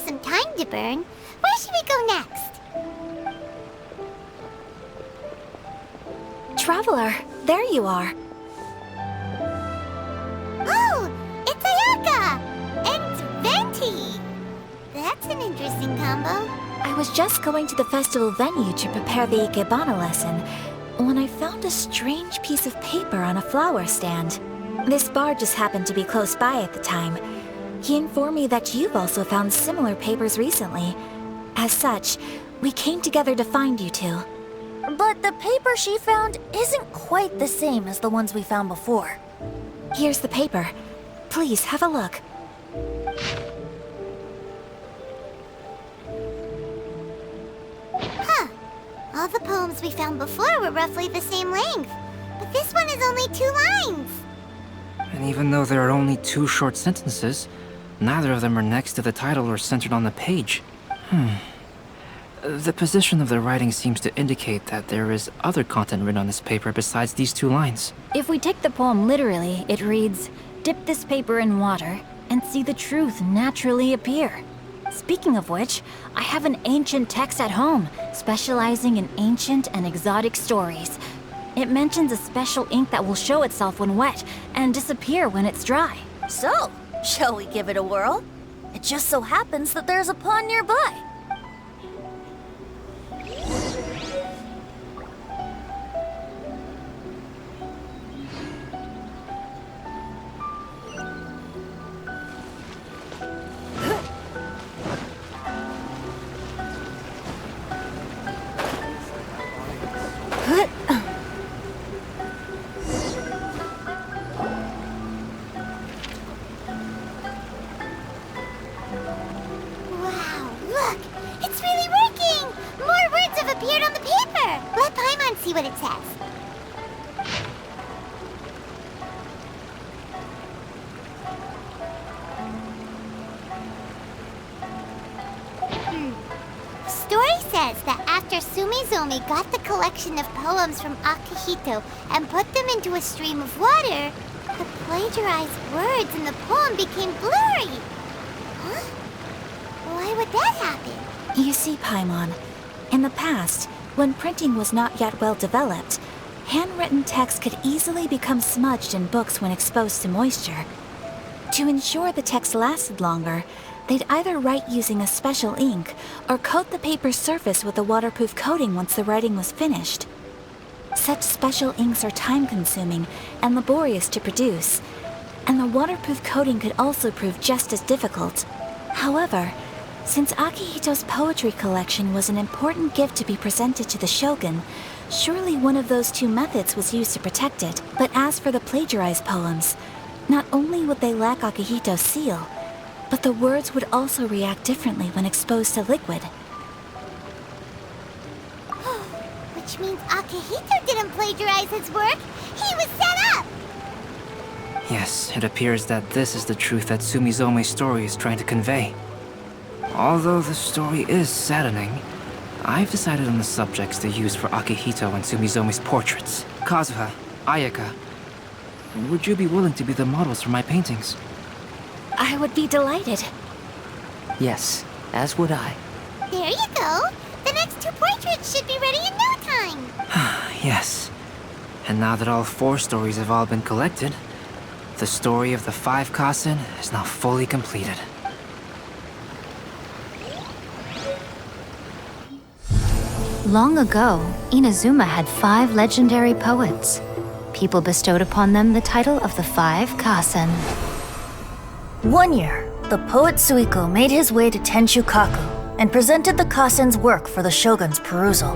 some time to burn. Where should we go next? Traveler, there you are. Oh, it's Ayaka! And Venti! That's an interesting combo. I was just going to the festival venue to prepare the Ikebana lesson when I found a strange piece of paper on a flower stand. This bard just happened to be close by at the time. He informed me that you've also found similar papers recently. As such, we came together to find you two. But the paper she found isn't quite the same as the ones we found before. Here's the paper. Please, have a look. Huh. All the poems we found before were roughly the same length. But this one is only 2 lines. And even though there are only 2 short sentences, neither of them are next to the title or centered on the page. The position of the writing seems to indicate that there is other content written on this paper besides these 2 lines. If we take the poem literally, it reads, "Dip this paper in water and see the truth naturally appear." Speaking of which, I have an ancient text at home, specializing in ancient and exotic stories. It mentions a special ink that will show itself when wet and disappear when it's dry. So, shall we give it a whirl? It just so happens that there's a pond nearby. Wow, look! It's really working! More words have appeared on the paper! Let Paimon see what it says. The story says that after Sumizomi got the collection of poems from Akihito and put them into a stream of water, the plagiarized words in the poem became blurry. Huh? Why would that happen? You see, Paimon, in the past, when printing was not yet well developed, handwritten text could easily become smudged in books when exposed to moisture. To ensure the text lasted longer, they'd either write using a special ink or coat the paper's surface with a waterproof coating once the writing was finished. Such special inks are time-consuming and laborious to produce, and the waterproof coating could also prove just as difficult. However, since Akihito's poetry collection was an important gift to be presented to the shogun, surely one of those 2 methods was used to protect it. But as for the plagiarized poems, not only would they lack Akihito's seal, but the words would also react differently when exposed to liquid. Which means Akihito didn't plagiarize his work. He was set up! Yes, it appears that this is the truth that Sumizome's story is trying to convey. Although the story is saddening, I've decided on the subjects to use for Akihito and Sumizome's portraits. Kazuha, Ayaka, would you be willing to be the models for my paintings? I would be delighted. Yes, as would I. There you go. The next 2 portraits should be ready in no time. Yes. And now that all 4 stories have all been collected, the story of the 5 Kasen is now fully completed. Long ago, Inazuma had 5 legendary poets. People bestowed upon them the title of the 5 Kasen. One year, the poet Suiko made his way to Tenshukaku and presented the Kasen's work for the shogun's perusal.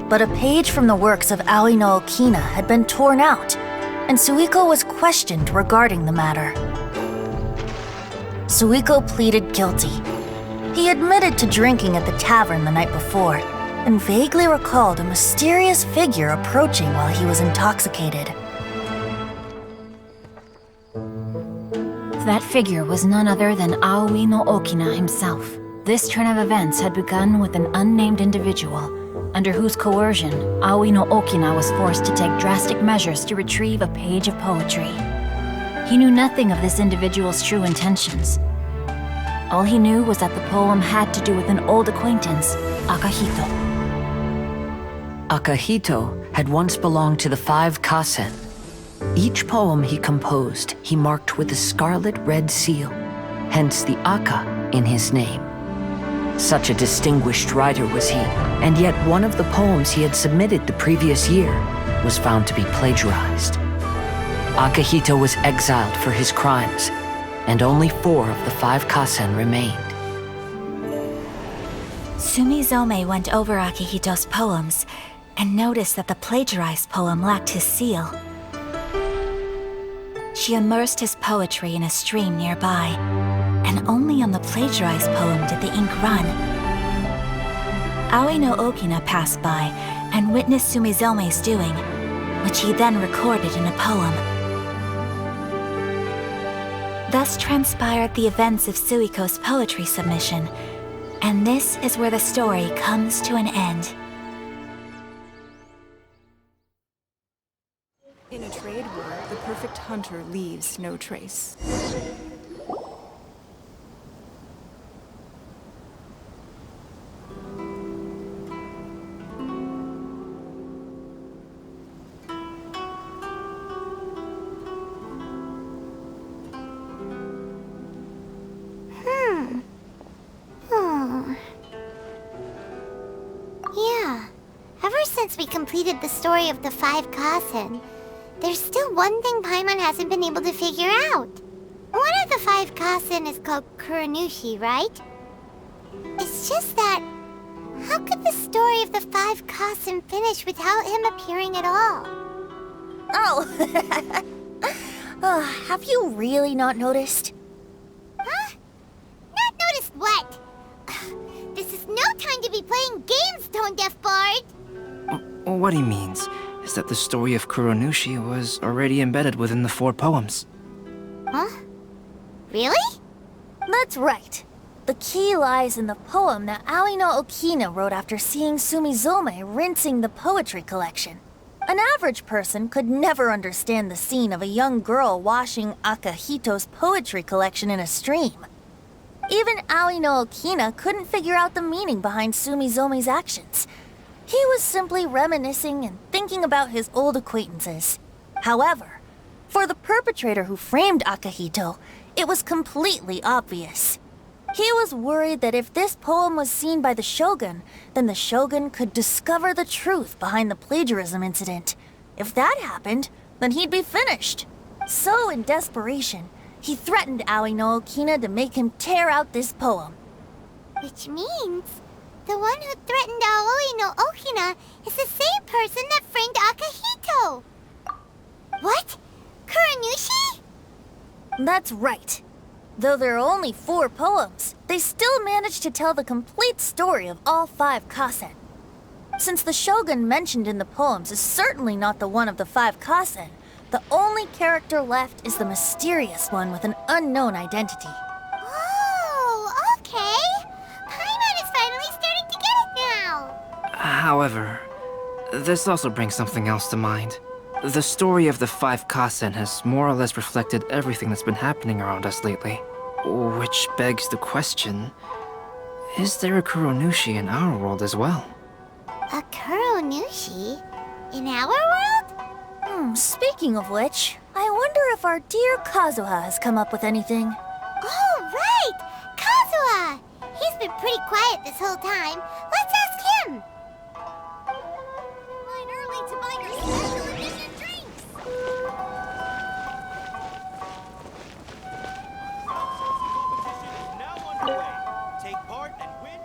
But a page from the works of Aoi no Okina had been torn out, and Suiko was questioned regarding the matter. Suiko pleaded guilty. He admitted to drinking at the tavern the night before, and vaguely recalled a mysterious figure approaching while he was intoxicated. That figure was none other than Aoi no Okina himself. This turn of events had begun with an unnamed individual, under whose coercion Aoi no Okina was forced to take drastic measures to retrieve a page of poetry. He knew nothing of this individual's true intentions. All he knew was that the poem had to do with an old acquaintance, Akahito. Akahito had once belonged to the 5 Kasen. Each poem he composed, he marked with a scarlet red seal, hence the Aka in his name. Such a distinguished writer was he, and yet one of the poems he had submitted the previous year was found to be plagiarized. Akahito was exiled for his crimes, and only 4 of the 5 Kasen remained. Sumizome went over Akihito's poems and noticed that the plagiarized poem lacked his seal. She immersed his poetry in a stream nearby, and only on the plagiarized poem did the ink run. Aoi no Okina passed by and witnessed Sumizome's doing, which he then recorded in a poem. Thus transpired the events of Suiko's poetry submission, and this is where the story comes to an end. In a trade war, the perfect hunter leaves no trace. Yeah. Ever since we completed the story of the 5 Kasen, there's still one thing Paimon hasn't been able to figure out. One of the 5 Kasen is called Kuranushi, right? It's just that, how could the story of the 5 Kasen finish without him appearing at all? Oh! Have you really not noticed? Huh? Not noticed what? This is no time to be playing games, Tone Deaf Bard! What he means is that the story of Kuronushi was already embedded within the 4 poems. Huh? Really? That's right. The key lies in the poem that Aoi no Okina wrote after seeing Sumizome rinsing the poetry collection. An average person could never understand the scene of a young girl washing Akahito's poetry collection in a stream. Even Aoi no Okina couldn't figure out the meaning behind Sumizome's actions. He was simply reminiscing and thinking about his old acquaintances. However, for the perpetrator who framed Akahito, it was completely obvious. He was worried that if this poem was seen by the Shogun, then the Shogun could discover the truth behind the plagiarism incident. If that happened, then he'd be finished. So in desperation, he threatened Aoi no Okina to make him tear out this poem. Which means the one who threatened Aoi no Okina is the same person that framed Akahito. What? Kuranushi? That's right. Though there are only 4 poems, they still managed to tell the complete story of all 5 Kasen. Since the Shogun mentioned in the poems is certainly not the one of the 5 Kasen, the only character left is the mysterious one with an unknown identity. Oh, okay. Paimon is finally starting to get it now. However, this also brings something else to mind. The story of the 5 Kasen has more or less reflected everything that's been happening around us lately. Which begs the question, is there a Kuronushi in our world as well? A Kuranushi? In our world? Speaking of which, I wonder if our dear Kazuha has come up with anything. Oh, right! Kazuha! He's been pretty quiet this whole time. Let's ask him! Line early to buy your special edition drinks! Competition is now underway. Take part and win.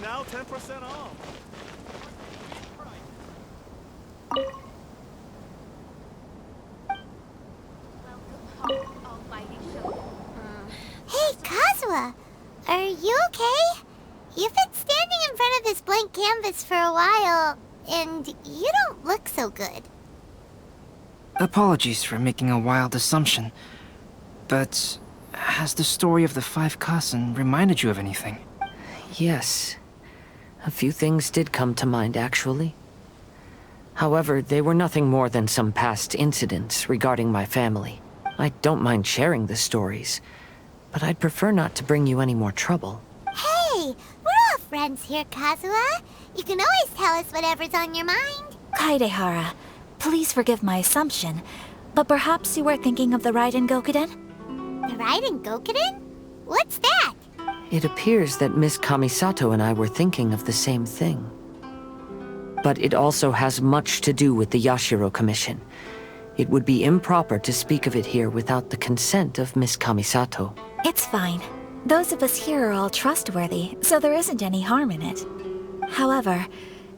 Now 10% off. Hey, Kazuha! Are you okay? You've been standing in front of this blank canvas for a while. And you don't look so good. Apologies for making a wild assumption, but has the story of the five Kassen reminded you of anything? Yes. A few things did come to mind, actually. However, they were nothing more than some past incidents regarding my family. I don't mind sharing the stories, but I'd prefer not to bring you any more trouble. Hey, we're all friends here, Kazuha. You can always tell us whatever's on your mind. Kaidehara, please forgive my assumption, but perhaps you were thinking of the Raiden Gokuden? The Raiden Gokuden? What's that? It appears that Miss Kamisato and I were thinking of the same thing. But it also has much to do with the Yashiro Commission. It would be improper to speak of it here without the consent of Miss Kamisato. It's fine. Those of us here are all trustworthy, so there isn't any harm in it. However,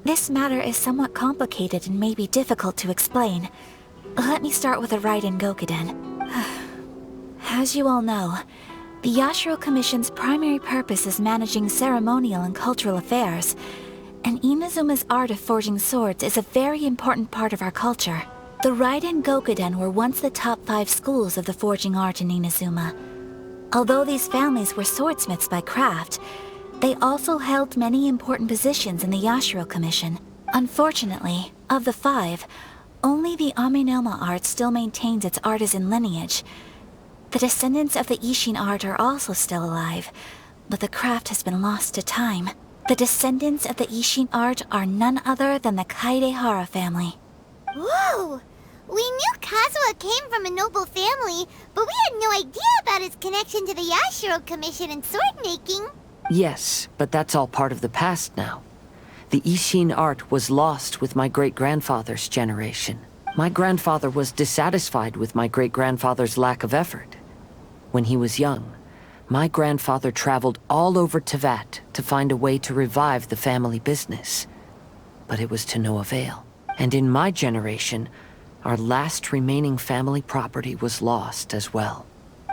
this matter is somewhat complicated and may be difficult to explain. Let me start with the Raiden Gokuden. As you all know, the Yashiro Commission's primary purpose is managing ceremonial and cultural affairs, and Inazuma's art of forging swords is a very important part of our culture. The Raiden Gokuden were once the top 5 schools of the forging art in Inazuma. Although these families were swordsmiths by craft, they also held many important positions in the Yashiro Commission. Unfortunately, of the 5, only the Aminoma art still maintains its artisan lineage. The descendants of the Ishin art are also still alive, but the craft has been lost to time. The descendants of the Ishin art are none other than the Kaidehara family. Whoa! We knew Kazuha came from a noble family, but we had no idea about his connection to the Yashiro Commission and sword making. Yes, but that's all part of the past now. The Ishin art was lost with my great-grandfather's generation. My grandfather was dissatisfied with my great-grandfather's lack of effort. When he was young, my grandfather traveled all over Tevat to find a way to revive the family business. But it was to no avail. And in my generation, our last remaining family property was lost as well.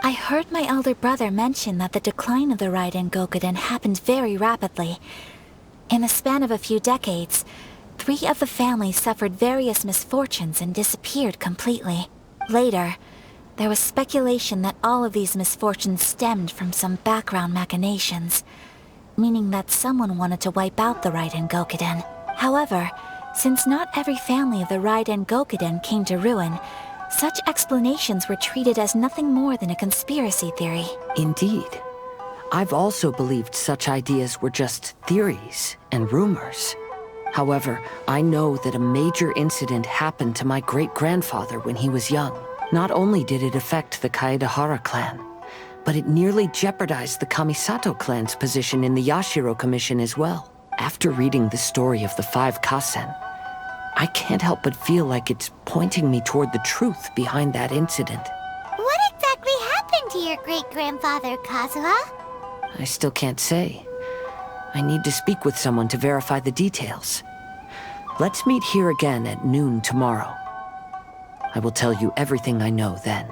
I heard my elder brother mention that the decline of the Raiden Gokuden happened very rapidly. In the span of a few decades, 3 of the families suffered various misfortunes and disappeared completely. Later, there was speculation that all of these misfortunes stemmed from some background machinations, meaning that someone wanted to wipe out the Raiden Gokuden. However, since not every family of the Raiden Gokuden came to ruin, such explanations were treated as nothing more than a conspiracy theory. Indeed. I've also believed such ideas were just theories and rumors. However, I know that a major incident happened to my great-grandfather when he was young. Not only did it affect the Kaedehara clan, but it nearly jeopardized the Kamisato clan's position in the Yashiro Commission as well. After reading the story of the 5 Kassen, I can't help but feel like it's pointing me toward the truth behind that incident. What exactly happened to your great-grandfather, Kazuha? I still can't say. I need to speak with someone to verify the details. Let's meet here again at noon tomorrow. I will tell you everything I know then.